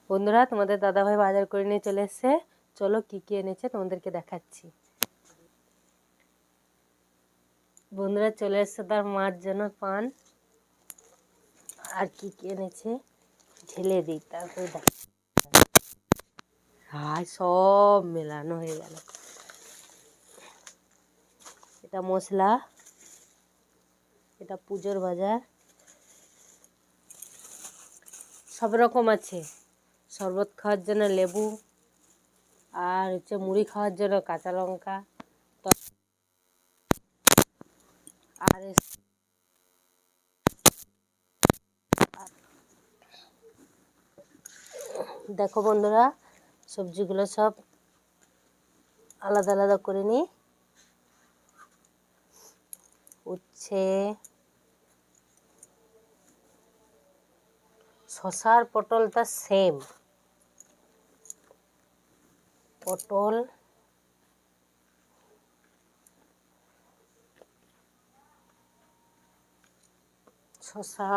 বন্ধুরা, তোমাদের দাদাভাই বাজার করে নিয়ে চলে এসেছে। চলো কি কি এনেছে তোমাদেরকে দেখাচ্ছি। বন্ধুরা চলে এসছে তার মার জন্য পান, আর কি কি এনেছে ঢেলে দিই, তারপরে হাই সব মেলানো হয়ে গেল। এটা মশলা, এটা পুজোর বাজার, সব রকম আছে। শরবত খাওয়ার জন্য লেবু, আর হচ্ছে মুড়ি খাওয়ার জন্য কাঁচা লঙ্কা, আর দেখো বন্ধুরা, সবজিগুলো সব আলাদা আলাদা করে নিই। উচ্ছে, শসা আর পটলটা সেম। পটল, শসা,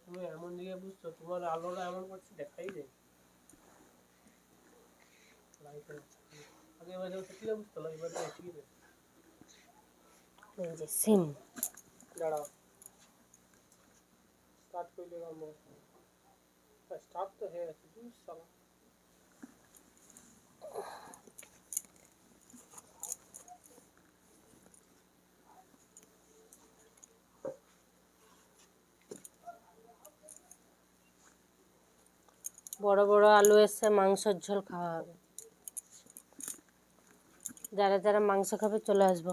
তুমি এমন দিকে বুঝছো, তোমার আলোটা এমন করছে দেখাই যায়। আগে বাজে কি বুঝতো না, এবারে ঠিক আছে। এই যে সিম। দাঁড়াও, স্টার্ট করলে আমরা স্টার্ট তো হয়ে গেছে। সালা বড় বড় আলু এসছে, মাংসের ঝোল খাওয়া হবে। যারা যারা মাংস খাবে চলে আসবো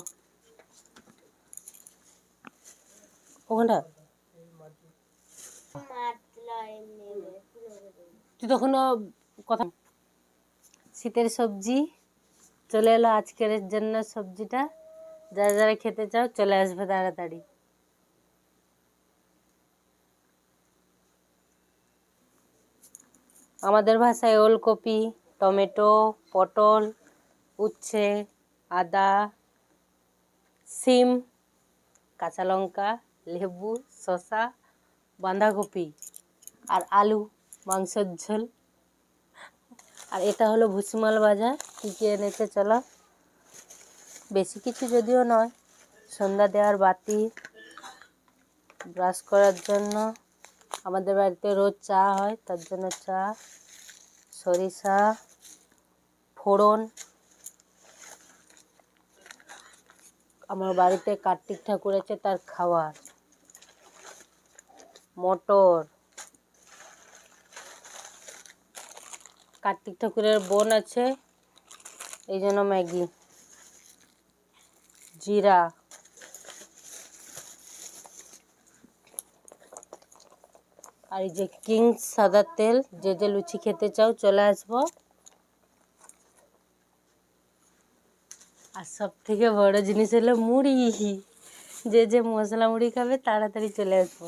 ওখানটা। তুই তখন কথা। শীতের সবজি চলে এলো আজকের জন্য। সবজিটা যারা যারা খেতে চাও চলে আসবে তাড়াতাড়ি। আমাদের ভাষায় ওলকপি, টমেটো, পটল, উচ্ছে, আদা, সিম, কাঁচা লঙ্কা, লেবু, শসা, বাঁধাকপি আর আলু, মাংসের ঝোল। আর এটা হলো ভুসিমাল বাজার। কী কী এনেছে চলো। বেশি কিছু যদিও নয়, সন্ধ্যা দেওয়ার বাতি, ব্রাশ করার জন্য, আমাদের বাড়িতে রোজ চা হয় তার জন্য চা, সরিষা, ফোড়ন, আমার বাড়িতে কার্তিক ঠাকুর আছে তার খাবার, মটর, কার্তিক ঠাকুরের বোন আছে এই জন্য ম্যাগি, জিরা, আর এই যে কিংস সাদা তেল। যে যে লুচি খেতে চাও চলে আসবো। আর সব থেকে বড় জিনিস হলো মুড়ি। যে যে মশলা মুড়ি খাবে তাড়াতাড়ি চলে আসবো।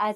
আজ